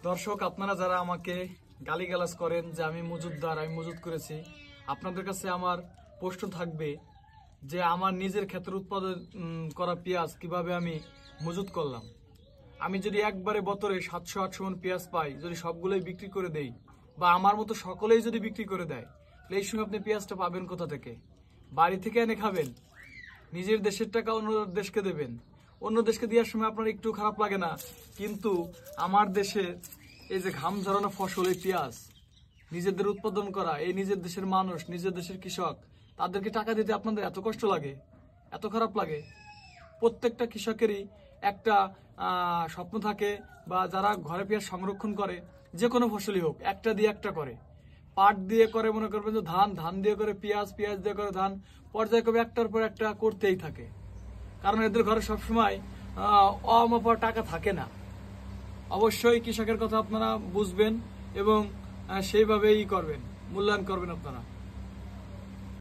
দর্শক, আপনারা যারা আমাকে গালিগালাজ করেন যে আমি মজুতদার, আমি মজুত করেছি, আপনাদের কাছে আমার প্রশ্ন থাকবে যে আমার নিজের ক্ষেতের উৎপাদন করা পেঁয়াজ কিভাবে আমি মজুত করলাম। আমি যদি একবারে বছরে 700-800 মণ পেঁয়াজ পাই, যদি সবগুলোই বিক্রি করে দেই বা আমার মতো সকলেই যদি বিক্রি করে দেয়, তাহলে এই সময় আপনি পেঁয়াজটা পাবেন কোথা থেকে? বাড়ি থেকে এনে খাবেন? নিজের দেশের টাকা অন্য দেশকে দেবেন? অন্য দেশকে দেওয়ার সময় আপনার একটু খারাপ লাগে না? কিন্তু আমার দেশে এই যে ঘাম ঝরানো ফসল, এই পেঁয়াজ নিজেদের উৎপাদন করা, এই নিজের দেশের মানুষ, নিজের দেশের কৃষক, তাদেরকে টাকা দিতে আপনাদের এত কষ্ট লাগে, এত খারাপ লাগে? প্রত্যেকটা কৃষকেরই একটা স্বপ্ন থাকে, বা যারা ঘরে পেঁয়াজ সংরক্ষণ করে, যে কোনো ফসলই হোক, একটা দিয়ে একটা করে। পাট দিয়ে করে, মনে করবেন যে ধান দিয়ে করে পেঁয়াজ, পেঁয়াজ দিয়ে করে ধান, পর্যায়ক্রমে একটার পর একটা করতেই থাকে। কারণ এদের ঘরে সবসময় অমাপা টাকা থাকে না। অবশ্যই কৃষকের কথা আপনারা বুঝবেন এবং সেইভাবেই করবেন, মূল্যায়ন করবেন আপনারা।